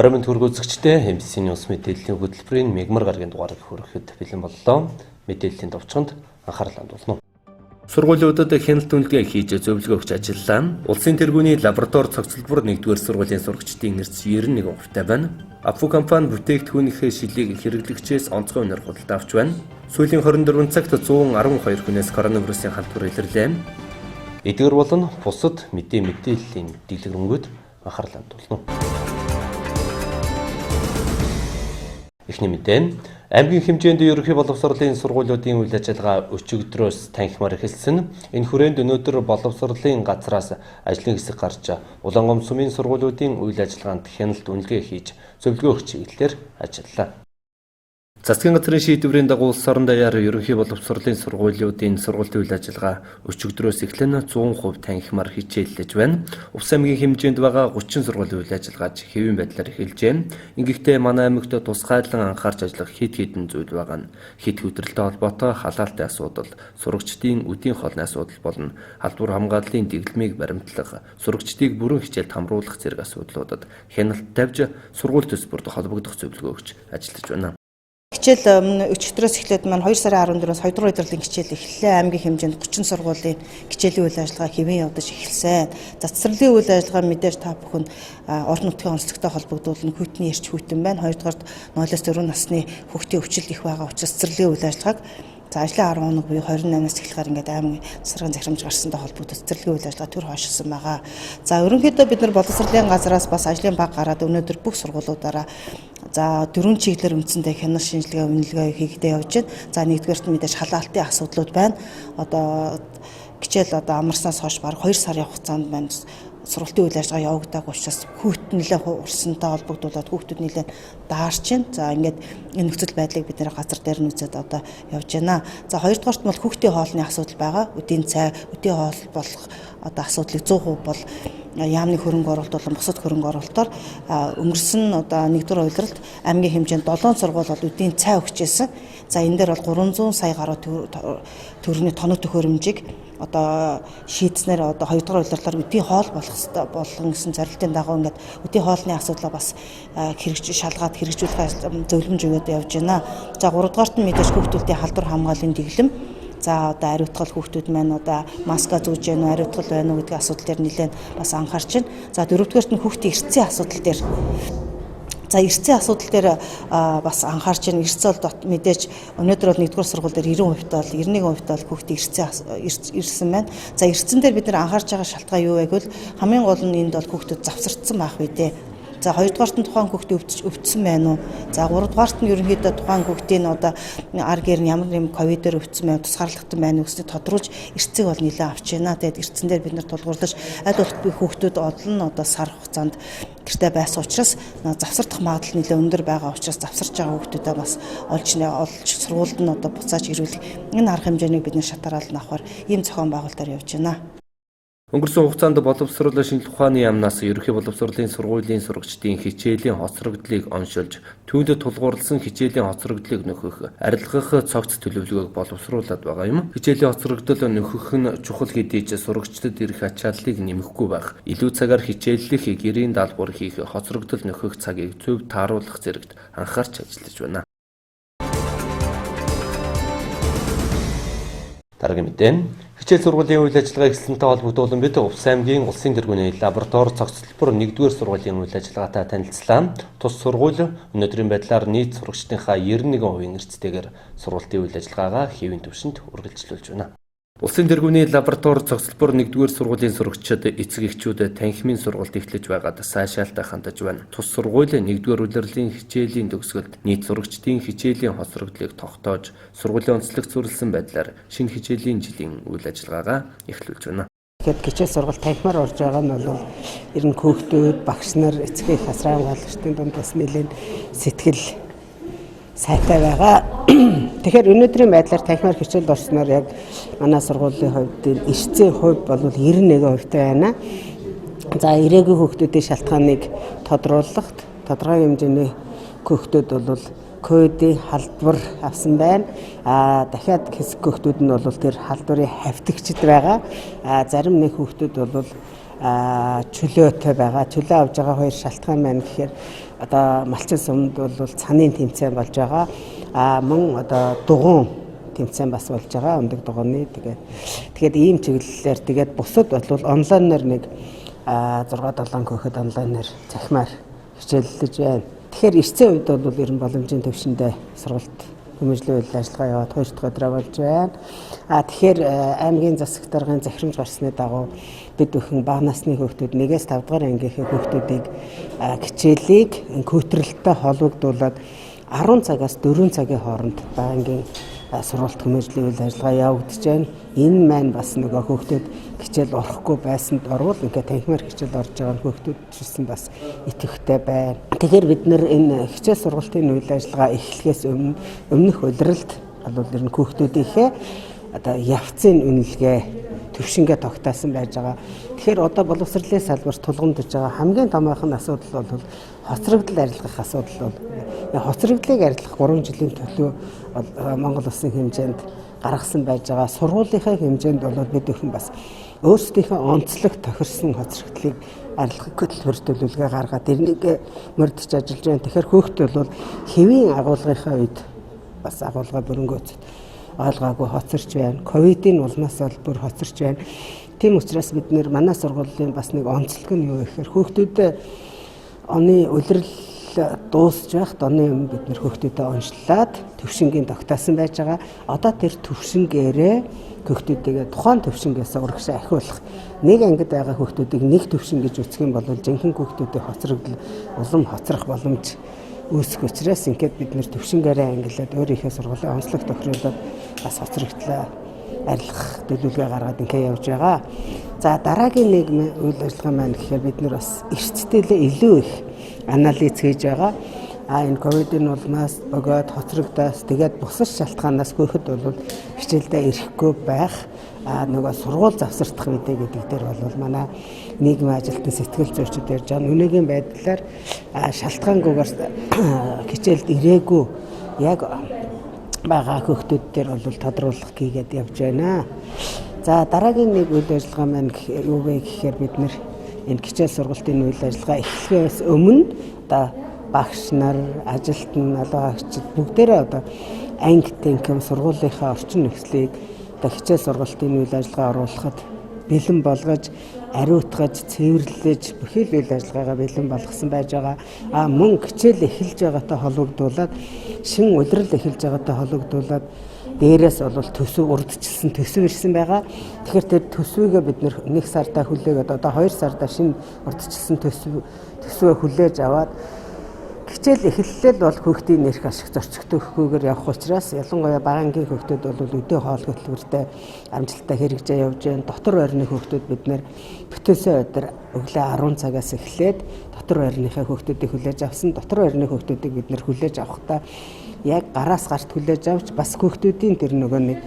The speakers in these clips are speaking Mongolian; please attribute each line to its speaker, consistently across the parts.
Speaker 1: 20 төгрөг үзэгчтэй MBC News мэдээллийн хөтөлбөрийн мегмар гарагийн дугаарыг хүрэхэд бэлэн боллоо. Мэдээллийн товчхонд анхаарал хандуулна. Сургуулиудад хяналт үнэлгээ хийж зөвлөгөө өгч ажиллалаа. Улсын тэргүүний лаборатори цогцлбор 1-р сургуулийн сурагчдын эрс 91% байна. Апфу компани бүтээгдэхүүнийхээ шилийг хэрэглэгчээс онцгой үнээр худалдаж авч байна. Сүүлийн 24 цагт 112 хүнээс коронавирусын халдвар илэрлээ. Эдгээр болон бусад мэдээллийн дэлгэрэнүүд анхаарал хандуулна. Эхний мэдээ аймгийн хэмжээнд ерөнхий боловсролын сургуулиудын үйл ажиллагаа өчигдрөөс танхимаар эхэлсэн. Энэ хүрээнд өнөөдөр боловсролын газраас ажлын хэсэг гарч Улаангом сумын сургуулиудын үйл ажиллагаанд хяналт үнэлгээ хийж зөвлөгөө өгч чиглэлээр ажиллалаа. Засгийн газрын шийдвэрийн дагуу улс орон даяар ерөнхий боловсролын сургуулиудын сургуулийн үйл ажиллагаа өчигдрөөс эхлэн 100% танхимаар хичээллэж байна. Увс аймгийн хэмжээнд байгаа 30 сургуулийн үйл ажиллагааж хэвийн байдлаар эхэлжээ. Ингэхдээ манай аймагт тусгайлан анхаарч ажиллах хэд хэдэн зүйл байгаа нь хэд хөдлөлтөй холбоотой халаалтын асуудал, сурагчдын үдийн хоолны асуудал болон халдвар хамгааллын дэглэмийг баримтлах, сурагчдыг бүрэн хичээлд хамруулах зэрэг асуудлуудад хяналт тавьж сургууль төсбөрт холбогдох зөвлөгөө өгч ажиллаж байна.
Speaker 2: Хичээл өчигдрөөс эхлээд маань 2 сарын 14-өөс 2 дугаар удирлын хичээл эхэллээ. Аймгийн хэмжээнд 30 сургуулийн хичээлийн үйл ажиллагаа хэвэн явдаж эхэлсэн. Цэцэрлэгийн үйл ажиллагаа мэдээж та бүхэн орон нутгийн онцлогтой холбогдуулна хүйтний ярьч хүйтэн байна. Хоёрдугаарт 0-4 насны хүүхдийн өвчил их байгаа учраас цэцэрлэгийн үйл ажиллагааг ажлын 10 хоног буюу 28-аас эхлэхээр ингээд аймгийн засгийн захирамж гарсантай холбогдож цэцэрлэгийн үйл ажиллагаа төр хойшилсан байгаа. За ерөнхийдөө бид нар боловсролын газраас бас ажлын баг гараад өнөөдөр бүх сургуулиудаараа 4 чиглэлээр үндсэндээ хяналт шинжилгээ үнэлгээ хийгдээ явж байна. За нэгдүгээрт мэдээж халаалтын асуудлууд байна. Одоо хичээл амарснаас хойш бараг 2 сарын хугацаанд байна. Сургалтын үйл ажиллагаа явагдаагүй учраас хүүхд нэлээд урсантай холбогдуулаад хүүхдүүд нэлээд даарч байна. За ингээд энэ нөхцөл байдлыг бид нэр газар дээр нь үзээд одоо явж байна. За хоёрдугаарт бол хүүхдийн хоолны асуудал байгаа. Үдийн цай, үдийн хоол болох одоо асуудлыг 100% бол яамны хөрөнгө оруулалт болон бусад хөрөнгө оруулалтаар өнгөрсөн одоо 1-р удиралт аймгийн хэмжээнд 7 сургууль бол үдийн цай өгчээсэн. За энэ дээр бол 300 сая гаруй төгрөгийн тоног төхөөрөмжийг одоо шийдснээр одоо 2-р удирдлаар үдийн хоол болох ёстой болон гэсэн зорилтын дагуу ингээд үдийн хоолны асуудлаа бас шалгаад хэрэгжүүлэх зөвлөмж өгөөд явж байна. За 3-дугаарт нь мэдээж хүүхдүүдийн халдвар хамгааллын дэглэм. За одоо ариутгал хүүхдүүд маань одоо маска зүүж байна уу, ариутгал байна уу гэдэг асуудал дээр нэлээд бас анхаарч байна. За 4-дугаарт нь хүүхдийн эрсцийн асуудал дээр эрсцийн асуудал дээр бас анхаарч байна. Эрсцээ бол мэдээж өнөөдөр бол 1-р сургууль дээр 90% бол 91% бол хүүхдийн эрссэн байна. За эрсцэн дээр бид нар анхаарч байгаа шалтгаан юу вэ гэвэл хамгийн гол нь энд бол хүүхдүүд завсардсан байх үү дээ. За 2-дугаарт нь тухайн хүүхдээ өвдсөн байна уу? За 3-дугаарт нь ерөнхийдөө тухайн хүүхдийн одоо аргээр нь ямар нэгэн ковидээр өвдсөн байна, тусгаарлагдсан байна уу гэсний тодруулж эрсцийг бол нэлээд авч байна. Тэгээд эрсцэн дээр бид нар тулгуурлаж аль болох хүүхдүүд олон одоо сар хугацаанд гэртээ байсан учраас завсардах магадлал нэлээд өндөр байгаа учраас завсарч байгаа хүүхдүүдэд бас олж сургуульд нь одоо буцааж ирүүлэх энэ арга хэмжээнийг бид нар шатараал нь авахар ийм зохион байгуулалтаар явж байна.
Speaker 1: Өнгөрсөн хугацаанд боловсролын шинжилгээ ухааны яамнаас ерөнхий боловсролын сургуулийн сурагчдын хичээлийн хоцрогдлыг оншилж, түүнд тулгуурласан хичээлийн хоцрогдлыг нөхөх, арилгах цогц төлөвлөгөөг боловсруулад байгаа юм. Хичээлийн хоцрогдол нөхөх нь чухал хэдий ч сурагчдад ирэх ачааллыг нэмэхгүй байх, илүү цагаар хичээллэх, гэрийн даалгавар хийх, хоцрогдол нөхөх цагийг зөв тааруулах зэрэгт анхаарч ажиллаж байна. Дараагийн мэдээ хичээл сургуулийн үйл ажиллагаа эхэлсэнтэй холбогдуулан бид Увс аймгийн улсын тэргүүний лаборатори цогцлбор 1-р сургуулийн үйл ажиллагаатай танилцлаа. Тус сургууль өнөөдрийн байдлаар нийт сурагчдынхаа 91% эрсдэлтэйгээр сургуулийн үйл ажиллагаагаа хэвийн түвшинд үргэлжлүүлж байна. Улсын тэргүүний лаборатори цогцлбор 1-р сургуулийн сурагчид эцэг эхчүүд танхимын сургуульд эхлэж байгаад сайшаалтай хандаж байна. Тус сургууль 1-р улирлын хичээлийн төгсгөлд нийт сурагчдын хичээлийн хоцрогдлыг тогтоож, сургуулийн онцлог зөвлөсөн байдлаар шинэ хичээлийн жилийн үйл ажиллагаагаа эхлүүлж байна.
Speaker 3: Тэгэхээр хичээл сургалт танхимаар орж байгаа нь бол ер нь хүүхдүүд, багш нар, эцэг эх асран хамгаалагчдын дунд бас нэлээд сэтгэл сайтай байгаа. Тэгэхээр өнөөдрийн байдлаар танхимаар хичээлд орсноор яг манай сургуулийн хувьд эрсцийн хувь бол 91% байна. За ирээгүй хүүхдүүдийн шалтгааныг тодруулахад тодорхой хэмжээний хүүхдүүд бол ковидын халдвар авсан байна. Дахиад хэсэг хүүхдүүд нь бол тэр халдварын хавьтагчд байгаа. Зарим нэг хүүхдүүд бол чөлөөтэй байгаа. Чөлөө авж байгаа хоёр шалтгаан маань гэхээр одоо малчин сумд бол цанын тэмцээн болж байгаа. Мөн одоо дугуун тэмцээн бас болж байгаа. Өндөг дугууны тэгээд ийм чиглэлээр тэгээд бусад бол онлайнаар нэг 6-7 хүүхэд онлайнаар захимаар хичээллэж байна. Тэгэхээр эртний үед бол ер нь боломжийн төвшөндөө сургалт хүмүүжлийн үйл ажиллагаа яваад 2 дахь өдрөө болж байна. Тэгэхээр аймгийн засаг даргын захирамж гарсны дагуу бид бүхэн бага насны хүүхдүүд 1-5 дугаар ангийнхаа хүүхдүүдийг хичээлийг көөтрөлтөй холбогдуулаад 10 цагаас 4 цагийн хооронд багангийн сургалт хүмүүжлийн үйл ажиллагаа явагдаж байна. Энэ маань бас нөгөө хүүхдүүд хичээл орохгүй байсанд орвол ингээд танхимаар хичээл орж байгаа хүүхдүүд чсэн бас идэвхтэй байна. Тэгэхээр бид нэр энэ хичээл сургалтын үйл ажиллагаа эхлэхээс өмнөх удиралд бол ер нь хүүхдүүдийнхээ одоо явцын үнэлгээ төвшингээ тогтоосон байж байгаа. Тэгэхээр одоо боловсролын салбарт тулгамдж байгаа хамгийн томоохон асуудал бол хоцрогдол арилгах асуудал бол хоцрогдлыг арилгах 3 жилийн төлөө Монгол Улсын хэмжээнд гаргасан байж байгаа. Сургуулийнхаа хэмжээнд бол бид бүхэн бас өөрсдийнхөө онцлог тохирсон хоцрогдлыг арилгах хөтөлбөр төлөвлөгөө гаргаад тэрнийг мөрдөж ажиллаж байна. Тэгэхээр хүүхдүүд бол хэвийн агуулгынхаа үед бас агуулга бөрөнгөөцөд ойлгоогүй хоцорч байна. Ковидын улмаас бол бүр хоцорч байна. Тийм учраас бид нэр манай сургуулийн бас нэг онцлог нь юу гэхээр хүүхдүүдэд оны улирал дуусж байхад оны өмнө бид нэр хүүхдүүдэд онцлоод төвшингийн тогтоосон байж байгаа. Одоо тэр төвшингээрээ хүүхдүүдээ тухайн төвшингээс урагшаа ахиулах. Нэг ангид байгаа хүүхдүүдийг нэг төвшин гэж үзэх юм бол жинхэнэ хүүхдүүдийн хоцрогдол улам хоцрох боломж үүсэх учраас ингээд бид нэр төвшингээрээ ангилаад өөрийнхөө сургуулийн онцлог тохируулаад бас хоцрогдлоо арилгах төлөвлөгөө гаргаад ингээд явж байгаа. За дараагийн нэг үйл ажиллагаа маань гэхээр бид нэр бас эрсдэлээ илүү их анализ хийж байгаа. Энэ ковидын улмаас бөгөөд хоцрогдоос тэгээд бусад шалтгаанаас хүүхэд бол хичээлдээ ирэхгүй байх нөгөө сургууль завсардах үедээ гэдэг дээр бол манай нийгмийн ажилтны сэтгэл зүйчид ярьж байгаа. Үнэгийн байдлаар шалтгаангүйгээр хичээлд ирээгүй яг бага хүүхдүүд дээр бол тодруулах хийгээд явж байна. За дараагийн нэг үйл ажиллагаа маань юу вэ гэхээр бид нэр энэ хичээл сургалтын үйл ажиллагаа эхлэхээс өмнө одоо багш нар, ажилтны налгаагчид бүгдээрээ одоо анги тэнхэм сургуулийнхаа орчин нөхцөлийг одоо хичээл сургалтын үйл ажиллагаа оруулахад бэлэн болгож, ариутгаж, цэвэрлэж бүхий л үйл ажиллагаагаа бэлэн болгосон байж байгаа. Мөн хичээл эхэлж байгаатай холбогдуулаад, шин удирал эхэлж байгаатай холбогдуулаад дээрээс бол төсөв урдчилсан төсөв ирсэн байгаа. Тэгэхээр тэр төсвийгээ бид нэг сардаа хүлээгээд одоо 2 сардаа шинэ урдчилсан төсвөө хүлээж аваад хичээл эхэллээ бол хүүхдийн нэрх ашиг зорчигтой өгөхгүйгээр явах учраас ялангуяа бага ангийн хүүхдүүд бол өдөө хоол хөтөлбөртэй амжилттай хэрэгжээ явж байна. Дотор байрны хүүхдүүд бид нэр бүтээсээ өдөр өглөө 10 цагаас эхлээд дотор байрныхаа хүүхдүүдийг хүлээж авсан. Дотор байрны хүүхдүүдийг бид нэр хүлээж авахдаа яг гараас гарт хүлээж авч бас хүүхдүүдийн тэр нөгөө нэг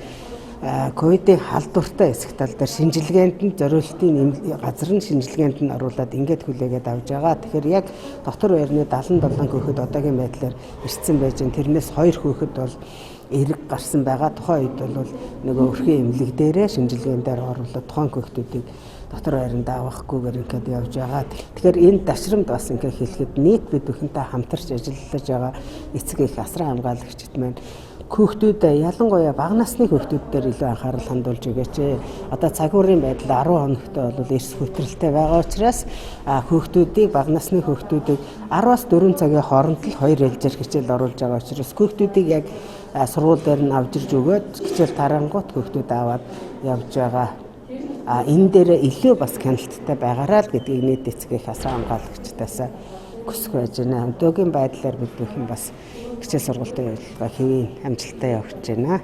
Speaker 3: ковидын халдвартай хэсэг тал дээр шинжилгээнд нь зориултын газар нь шинжилгээнд нь оруулаад ингээд хүлээгээд авж байгаа. Тэгэхээр яг дотор байрны 77 хүүхэд одоогийн байдлаар ирсэн байж байна. Тэрнээс 2 хүүхэд бол эрэг гарсан байгаа. Тухайн үед бол нөгөө өрхийн эмнэлэг дээрээ шинжилгээнд дээр оруулаад тухайн хүүхдүүдийг дотор байранд авахгүйгээр ингээд явж байгаа. Тэгэхээр энэ дашрамд бас ингээд хэлэхэд нийт бид бүхэнтэй хамтарч ажиллаж байгаа эцэг эх асран хамгаалагчид маань хүүхдүүд ялангуяа бага насны хүүхдүүд дээр илүү анхаарал хандуулж өгөөч. Одоо цагуурын байдал 10 хоногтой бол эрс хөтрөлтэй байгаа учраас хүүхдүүдийг бага насны хүүхдүүдийг 10-аас 4 цагийн хооронд л 2 ээлжээр хичээл оруулж байгаа учраас хүүхдүүдийг яг сургууль дээр нь авч ирж өгөөд хичээл тарангуут хүүхдүүд аваад явж байгаа. Энэ дээр илүү бас хяналттай байгаараа л гэдгийг нийт эцэг эх асран хамгаалагчдаас хүсэх байж байна. Өнөөгийн байдлаар бид бүхэн бас хичээл сургалтын ажиллагаа хэвийн амжилттай явж байна.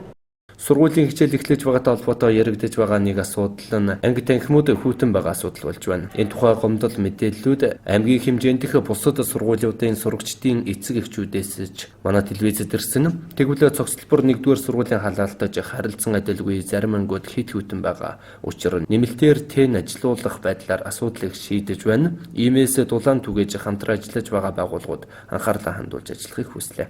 Speaker 1: Сургуулийн хичээл эхлэж байгаатай холбоотой яригдж байгаа нэг асуудал нь анги танхимууд хүйтэн байгаа асуудал болж байна. Энэ тухай гомдол мэдээллүүд аймгийн хэмжээндх бусад сургуулиудын сурагчдын эцэг эхчүүдээс ч манай телевизэд ирсэн. Тэгвэл цогцлбор 1-р сургуулийн халаалтаж харилцан адилгүй зарим ангууд хит хүйтэн байгаа. Учир нь нэмэлтээр тэн ажилуулах байдлаар асуудлыг шийдэж байна. Иймээс дулаан түгээж хамтран ажиллаж байгаа байгууллагууд анхаарлаа хандуулж ажиллахыг хүслээ.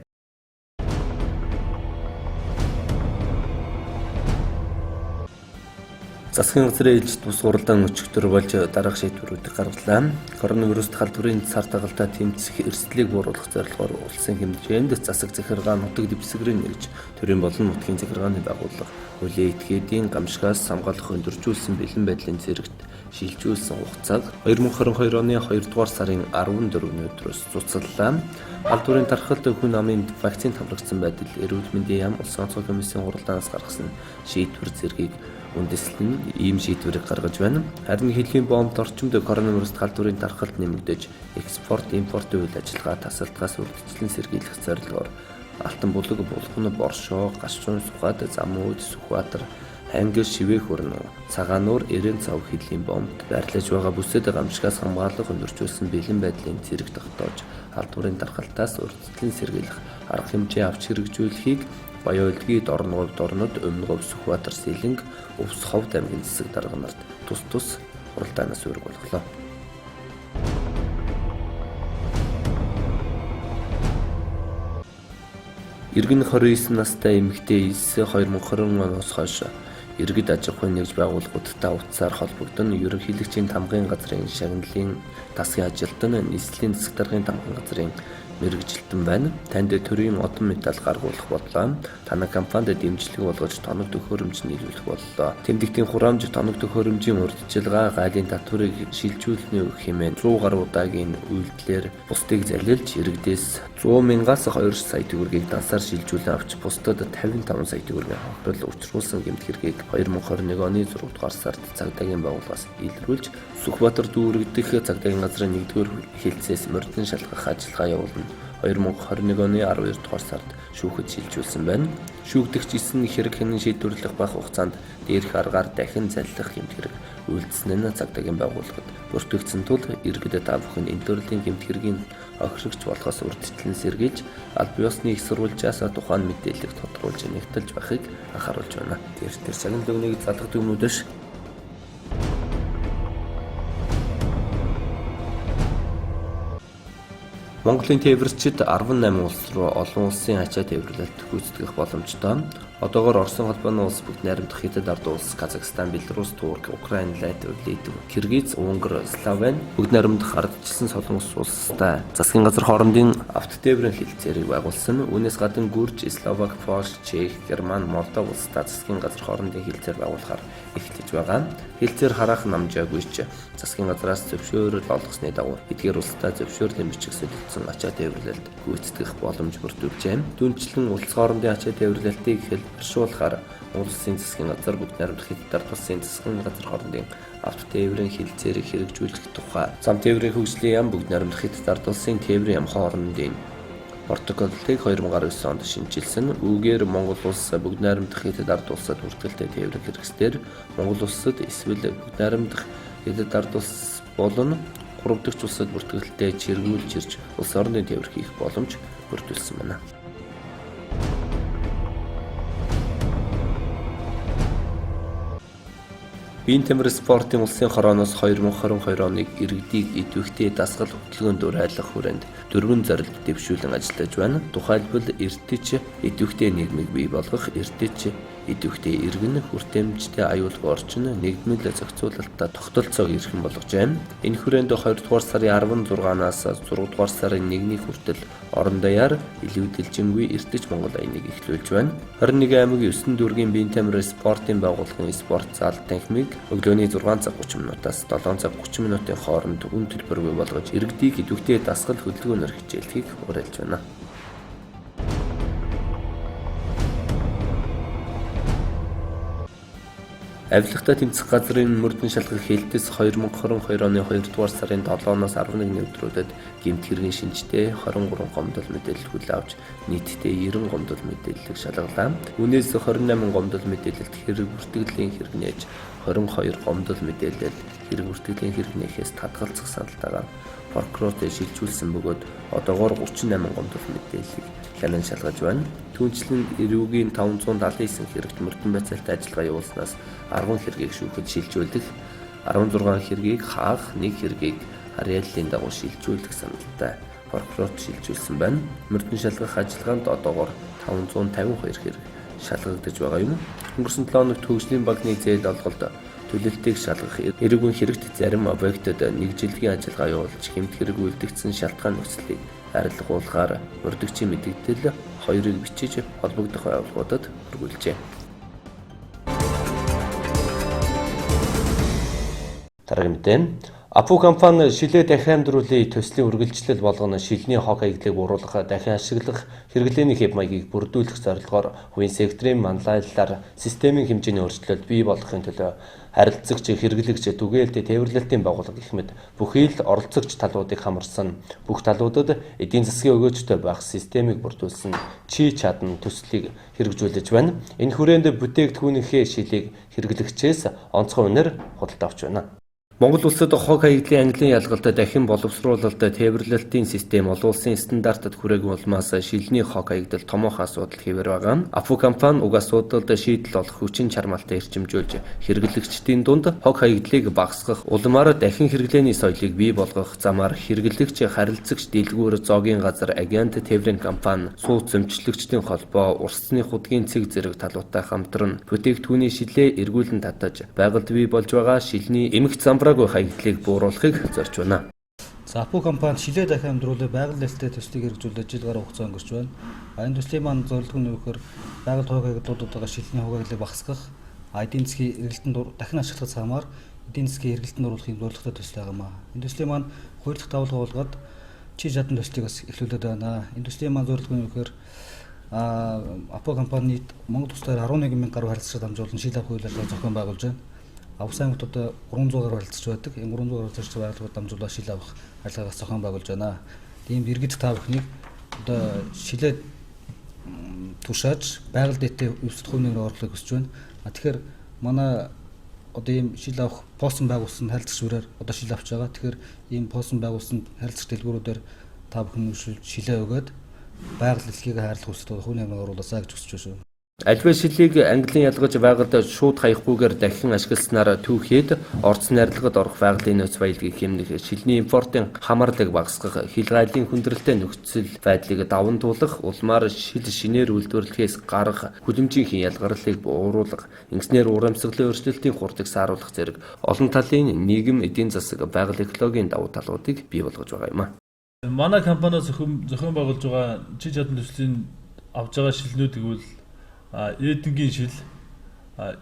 Speaker 1: Засгийн газрын ээлжид бус хуралдаан өчигдөр болж дараах шийдвэрүүдийг гаргалаа. Коронавирус халдварын цар тагалтай тэмцэх эрсдлийг бууруулах зорилгоор улсын хэмжээнд засаг захиргаа нутаг дэвсгэрийн нэгж төрийн болон нутгийн захиргааны байгууллага хуулийн этгээдийн гамшигаас хамгаалах өндөржүүлсэн бэлэн байдлын зэрэгт шилжүүлсэн хугацааг 2022 оны 2 дугаар сарын 14-ний өдрөөс цуцлалаа. Халдварын тархалт хүн амын вакцин тавлагдсан байдал эрүүл мэндийн яам улсын онцгой комиссийн хуралдаанаас гаргасан шийдвэр зэргийг үндэслэн ийм шийдвэрийг гаргаж байна. Харин хэлхийн бомбд орчимд коронавирус халдварын тархалт нэмэгдэж экспорт, импортын үйл ажиллагаа тасалдгаас үргэлжлэн сэргийлэх зорилгоор Алтан булаг, Булган, Боршоо, Гашуун, Сухад, Замууд, Сүхбаатар, Хангил, Шивээх хөрнө, Цагаануур, Эрээн цав хэлхийн бомбд байрлаж байгаа бүсэд гамшигаас хамгаалах өндөржүүлсэн бэлэн байдлын зэрэг тогтоож халдварын тархалтаас үргэлжлэн сэргийлэх арга хэмжээ авч хэрэгжүүлэхийг Баян Улгийн Дорногов, Дорнод, Өмнөгов, Сүхбаатар, Сэлэнг, Өвс, Ховд аймгийн засаг дарга нарт тус хуралдаанаас үүрэг болголоо. Иргэн 29 настай эмэгтэй Илс 2020 оноос хойш иргэд аж ахуйн нэгж байгууллагуудтай утсаар холбогдсон ерөнхийлөгчийн тамгын газрын шагналын тасгийн ажилтан нийслэлийн засаг даргын тамгын газрын мэргэжилтэн байна. Танд төрийн одон медаль гаргуулах бодлоо. Танай компанид дэмжлэг болгож тоног төхөөрөмж нийлүүлэх боллоо. Тэмдэгтийн хураамж тоног төхөөрөмжийн урьдчилгаа гайлын татварыг шилжүүлнэ хэмээн 100 гаруй удаагийн үйлдэлээр бусдыг залилж иргэдээс 100 мянгаас 2 сая төгрөгийг дансаар шилжүүлэн авч бусдад 55 сая төгрөгийн хохирол учруулсан гэмт хэргийг 2021 оны 6 дугаар сард цагдаагийн байгууллагаас илрүүлж Сүхбаатар дүүрэгдэх цагдаагийн газрын 1-р хэлцээс мордын шалгах ажиллагаа явуулна. 2021 оны 12 дугаар сард шүүхэд шилжүүлсэн байна. Шүүгдэгч 9 хэрэг хянан шийдвэрлэх бага хугацаанд дээрх аргаар дахин заллах гэмт хэрэг үйлдсэн нь цагдаагийн байгууллагад бүртгэгдсэн тул иргэдэд та бүхэн энэ төрлийн гэмт хэргийн хохирогч болохоос урьдчилан сэргийлж аль биесны их сурвалжаас тухайн мэдээллийг тодруулж нэгтэлж байхыг анхааруулж байна. Тэр цагийн дүгнэг залгах дүгнүүдээс Монголын тээвэрчид 18 улс руу олон улсын ачаа тээвэрлэлт гүйцэтгэх боломжтой. Одоогоор Оросын холбооны улс бүгд найрамдах Хятад ард улс, Казахстан, Беларусь, Турк, Украин, Латви, Литв, Киргиз, Унгар, Словен бүгд найрамдах ардчилсан солонгос улстай засгийн газар хоорондын авто тээврийн хэлтсэрийг байгуулсан. Үүнээс гадна Гүрж, Словак, Польш, Чех, Герман, Молдов улстай засгийн газар хоорондын хэлтсэр байгуулахаар эхэлж байгаа. Хэлтсэр харах намжаагүй ч засгийн газраас зөвшөөрөл олгосны дагуу эдгээр улстай зөвшөөрлийн бичиг солилцсон ачаа тээвэрлэлт гүйцэтгэх боломж бүрдүүлжээ. Түүнчлэн улс хоорондын ачаа тээвэрлэлтийг хэлбэршүүлэхээр улсын засгийн газар бүгд найрамдах Хятад ард улсын засгийн газар хоорондын авто тээврийн хэлтсэрийг хэрэгжүүлэх тухай зам тээврийн хөгжлийн яам бүгд найрамдах Хятад ард улсын тээврийн яам хоорондын протоколыг 2019 онд шинжилсэн. Үүгээр Монгол улс бүгд найрамдах Хятад ард улсад бүртгэлтэй тээврийн хэрэгсээр Монгол улсад эсвэл бүгд найрамдах Хятад ард улс болон 3 дахь улсад бүртгэлтэй чиргүүлж ирж улс орны тээвэр хийх боломж бүрдүүлсэн байна. Биеийн тамир спортын улсын хорооноос 2022 оныг иргэдийг идэвхтэй дасгал хөтөлбөрөнд уриалгах хүрээнд 4 зорилт дэвшүүлэн ажиллаж байна. Тухайлбал эртэж идэвхтэй нийгмийг бий болгох, эртэж идэвхтэй иргэн, хүртээмжтэй аюулгүй орчин, нэгдмэл зохицуулалтад тогтолцоог эрхэм болгожээ. Энэ хүрээнд 2 дугаар сарын 16-наас 6 дугаар сарын 1-ний хүртэл орон даяар илүү дэлжингүй эртэж Монгол аяныг эхлүүлж байна. 21 аймаг 9 дүүргийн биеийн тамир спортын байгууллагын спорт зал танхимыг өглөөний 6 цаг 30 минутаас 7 цаг 30 минутын хооронд үн төлбөргүй болгож иргэдийг идэвхтэй дасгал хөдөлгөөнөөр хичээлхийг уриалж байна. Авилгатай тэмцэх газрын мөрдөн шалгах хэлтээс 2022 оны 2 дугаар сарын 7-оос 11-ний өдрүүдэд гэмт хэргийн шинжтэй 23 гомдол мэдээлэл хүлээн авч нийтдээ 90 гомдол мэдээллийг шалгалаа. Үүнээс 28 гомдол мэдээлэлд хэрэг бүртгэлийн хэрэг нээж 22 гомдол мэдээлэл хэрэг бүртгэлийн хэрэг нээхээс татгалзах саналтайгаар прокурорт шилжүүлсэн бөгөөд одоогоор 38 гомдол мэдээллийг хянан шалгаж байна. Түүнчлэн эрүүгийн 579 хэрэгт мөрдөн байцаалтай ажиллагаа явуулснаас 10 хэргийг шүүхэд шилжүүлэх, 16 хэргийг хаах, 1 хэргийг харьяаллын дагуу шилжүүлэх саналтай прокурорт шилжүүлсэн байна. Мөрдөн шалгах ажиллагаанд одоогоор 552 хэрэг шалгагдаж байгаа юм. Өнгөрсөн 7 хоногт хөгжлийн банкны зээл олголт төлөлтийг шалгах эрүүгийн хэрэгт зарим объектод нэг жилийн ажиллагаа явуулж хэмт хэрэг үлдэгдсэн шалтгаан нөхцөлийг арилгуулахаар урдгчийн мэдээлэл 2-ыг бичиж холбогдох байгууллагуудад хүргүүлжээ. Дараагийн мэдээ. Апу компани шилээ дахин амьдруулын төслийн үргэлжлэл болгоно шилний хог хаягдлыг бууруулах, дахин ашиглах хэрэглээний хэв маягийг бүрдүүлэх зорилгоор хувийн секторын манлайлалаар системийн хэмжээний өөрчлөлт бий болгохын төлөө харилцагч, хэрэглэгч, түгээлт, тээвэрлэлтийн байгууллага гэх мэт бүхий л оролцогч талуудыг хамарсан бүх талуудад эдийн засгийн өгөөжтэй байх системийг бүрдүүлсэн чи чадна төслийг хэрэгжүүлж байна. Энэ хүрээнд бүтээгдэхүүнийхээ шилийг хэрэглэгчээс онцгой үнээр худалдаа авч байна. Монгол улсад хог хаягдлын ангилан ялгалт дахин боловсруулалт тээвэрлэлтийн систем олон улсын стандартад хүрээгүй улмаас шилний хог хаягдал томоохон асуудал хэвээр байгаа. Апу компани уг асуудалд шийдэл олох хүчин чармайлтаа эрчимжүүлж хэрэглэгчдийн дунд хог хаягдлыг багасгах, улмаар дахин хэрэглээний соёлыг бий болгох замаар хэрэглэгч харилцагч дэлгүүр зоогийн газар агент тээврийн компани сууц зэмчлэгчдийн холбоо урсцны худгийн цэг зэрэг талуудтай хамтран бүтээгдэхүүний шилээ эргүүлэн татаж байгальд бий болж байгаа шилний эмх замбраагүй хаягдлыг бууруулахыг зорж байна.
Speaker 4: За Апу компани шилээ дахин амьдруулах байгаль нээлттэй төслийг хэрэгжүүлж жил гаруй хугацаа өнгөрч байна. Энэ төслийн маань зорилго нь юу гэхээр байгаль хог хаягдлуудаа шилний хог хаягдлыг багасгах, эдийн засгийн эргэлтэнд дахин ашиглах замаар эдийн засгийн эргэлтэнд оруулахын зорилготой төсөл байгаа маа. Энэ төслийн маань 2 дахь давалгаа болгоод чи чадан төслийг бас эхлүүлээд байна. Энэ төслийн маань зорилго нь юу гэхээр Апу компани Монгол улсаар 11,000 гаруй харилцагчид дамжуулан шил авах үйл ажиллагаа зохион байгуулж байна. Авс аймагт одоо 300 гаруй харилцагч байдаг. Энэ 300 гаруй харилцагч байгууллагууд дамжуулаад шил авах ажиллагаас зохион байгуулж байна. Тийм иргэд та бүхнийг одоо шилээ тушааж байгаль дээтэ өвсөлт хувийн нэмрээ оруулахыг хүсэж байна. Тэгэхээр манай одоо ийм шил авах постн байгуулсан харилцагч бүрээр одоо шил авч байгаа. Тэгэхээр ийм постн байгуулсан харилцагч дэлгүүрүүдээр та бүхэн шилээ өгөөд байгаль дэлхийг хайрлах хүсэлт хувийн нэмрээ оруулаасаа гэж хүсэж байна.
Speaker 1: Альва шилийг ангилан ялгаж байгальд шууд хаяггүйгээр дахин ашигласнаар түүхэд орц найрлагад орох байгалийн нөөц баялагийг хэмнэх, шилний импортын хамаарлыг багасгах, хилгайлын хүндрэлтэй нөхцөл байдлыг даван туулах, улмаар шил шинээр үйлдвэрлэхээс гарах, хүлэмжийн ялгарлыг бууруулах, ингэснээр урамсгалын өөрчлөлтийн хурдыг сааруулах зэрэг олон талын нийгэм, эдийн засаг, байгаль экологийн давуу талуудыг бий болгож байгаа юм а.
Speaker 5: Манай компаниас зохион байгуулж байгаа чи чадан төслийн авж байгаа шилнүүдийг бол эдингийн шил,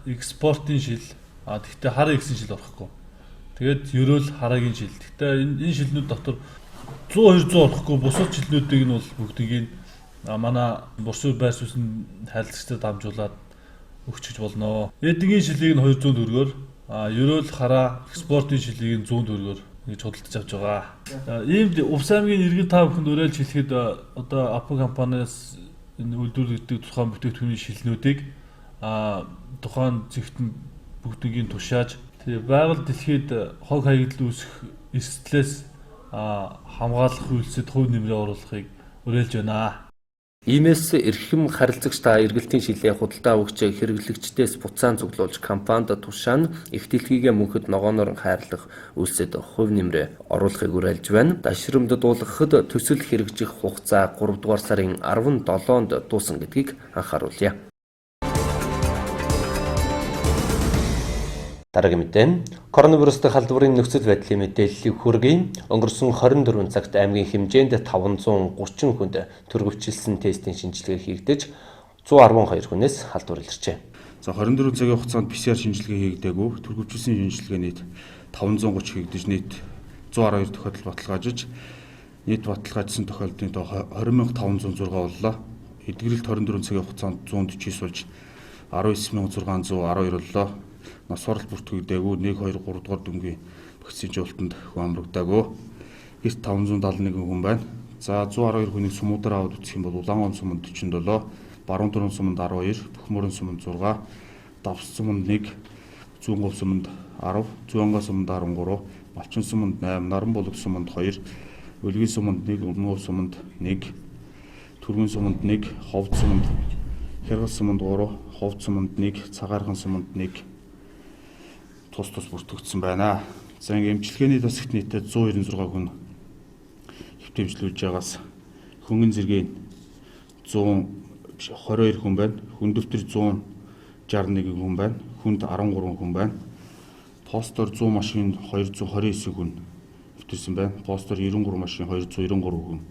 Speaker 5: экспортын шил, тэгтээ хараа ихсэн шил орохгүй. Тэгээд ерөөл хараагийн шил. Тэгтээ энэ шилнүүд дотор 100-200 орохгүй бусад шилнүүдийг нь бол бүгдийг манай бурсуу байр суурьн харилцагчдад дамжуулаад өгч болно. Эдингийн шилийг нь 200 төгрөгөөр, ерөөл хараа экспортын шилийг нь 100 төгрөгөөр гэж худалдаж авч байгаа. Ийм Увс аймгийн иргэн та бүхэнд уриалж хэлэхэд одоо Апу компаниас энэ үйлдвэрлэгддэг тухайн бүтээгдэхүүний шилнүүдийг тухайн зэгтэн бүгднийг тушааж байгаль дэлхийд хог хаягдал үүсэх эрсдлээс хамгаалах үйлсэд хувь нэмрээ оруулахыг уриалж байна.
Speaker 1: Иймээс эрхэм харилцагч та эргэлтийн шилээ худалдаа өгч хэрэглэгчдээс буцаан цуглуулж компанид тушаан их дэлхийгээ мөнхөд ногооноор хайрлах үйлсэд хувь нэмрээ оруулахыг уриалж байна. Дашрамд дуулгахад төсөл хэрэгжих хугацаа 3 дугаар сарын 17-нд дуусан гэдгийг анхааруулъя. Дараагийн мэдээ. Коронавирустай халдварын нөхцөл байдлын мэдээллийг хүргэе. Өнгөрсөн 24 цагт аймгийн хэмжээнд 530 хүнд төрөвчлсэн тестийн шинжилгээ хийгдэж 112 хүнээс халдвар илэрчээ.
Speaker 6: За 24 цагийн хугацаанд PCR шинжилгээ хийгдээгүй, төрөвчлсэн шинжилгээ нийт 530 хийгдэж нийт 112 тохиолдол баталгаажиж нийт баталгаажсан тохиолдлын тоо 20,506 боллоо. Эдгэрэлт 24 цагийн хугацаанд 149 болж 19,612 боллоо. Нас барал бүртгэгдээгүй 1 2 3 дугаар дүнгийн вакцины жуултанд хүн амрагдаагүй. Гэрт 571 хүн байна. За 112 хүнийг сумуудаар аваад үзэх юм бол Улаан суманд 47, Баруун Дөрөн суманд 12, Бөхмөрөн суманд 6, Давс суманд 1, Зүүнговь суманд 10, Зүүнгаа суманд 13, Малчин суманд 8, Наранбулаг суманд 2, Өлгийн суманд 1, Өмнөв суманд 1, Түргэн суманд 1, Ховд суманд, Хяргал суманд 3, Ховд суманд 1, Цагаархан суманд 1 тус бүртгэгдсэн байна. За ингээ эмчилгээний тасагт нийтдээ 196 хүн хэмтэмжлүүлж байгаас хөнгөн зэргийн 122 хүн байна. Хүн дэвтэр 161 хүн байна. Хүнд 13 хүн байна. Постор 100 машин 229 хүн нэвтэрсэн байна. Постор 93 машин 293 хүн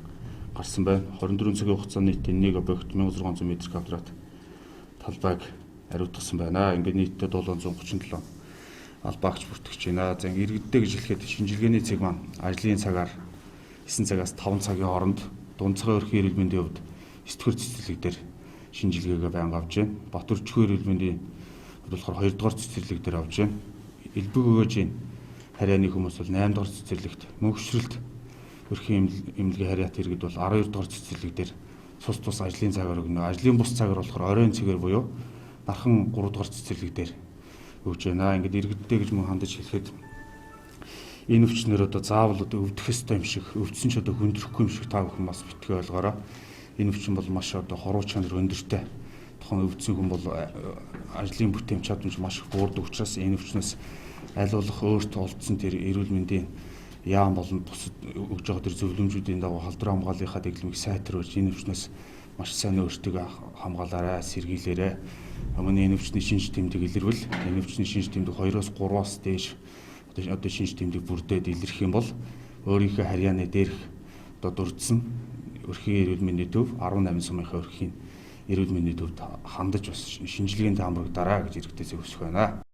Speaker 6: гарсан байна. 24 цагийн хугацааны нийтийн нэг объект 1600 м2 талбайг ариутгасан байна. Ингээд нийтдээ 737 албаагч бүртгэж байна. За иргэддээ гэж хэлэхэд шинжилгээний цэг маань ажлын цагаар 9 цагаас 5 цагийн хооронд дунд цагийн өрхийн эрүүл мэндийн хувьд 9 дугаар цэцэрлэг дээр шинжилгээгээ байнга авч байна. Батөрчхөө эрүүл мэндийн хувьд болохоор 2 дугаар цэцэрлэг дээр авч байна. Элбэг өгөөжийн харьяаны хүмүүс бол 8 дугаар цэцэрлэгт, мөнхшрэлт өрхийн эмнэлгийн харьяат иргэд бол 12 дугаар цэцэрлэг дээр цус тус ажлын цагаар өгнө. Ажлын бус цагаар болохоор оройн цэгээр буюу нархан 3 дугаар цэцэрлэг дээр өгж байна. Ингээд иргэддээ гэж мөн хандаж хэлэхэд энэ өвчнөр одоо заавал одоо өвдөх ёстой юм шиг, өвдсөн ч одоо хүндрэхгүй юм шиг та бүхэн бас битгий ойлгоорой. Энэ өвчин бол маш одоо хоруу чанар өндөртэй. Тухайн өвдсөн хүн бол ажлын бүтээмж чадамж маш их буурдаг учраас энэ өвчнөөс аль болох өөртөө олдсон тэр эрүүл мэндийн яам болон бусад өгж байгаа тэр зөвлөмжүүдийн дагуу халдвар хамгааллынхаа дэглэмийг сайтруулж энэ өвчнөөс маш сайн өөртөө хамгаалаарай, сэргийлээрэй. Өмнө энэ өвчний шинж тэмдэг илэрвэл энэ өвчний шинж тэмдэг 2-оос 3-аас дээш одоо шинж тэмдэг бүрдээд илэрх юм бол өөрийнхөө харьяаны дээрх одоо дурдсан өрхийн эрүүл мэндийн төв 18 сумынхаа өрхийн эрүүл мэндийн төвд хандаж бас шинжилгээнд хамрагдаарай гэж иргэдээс өсөх байна.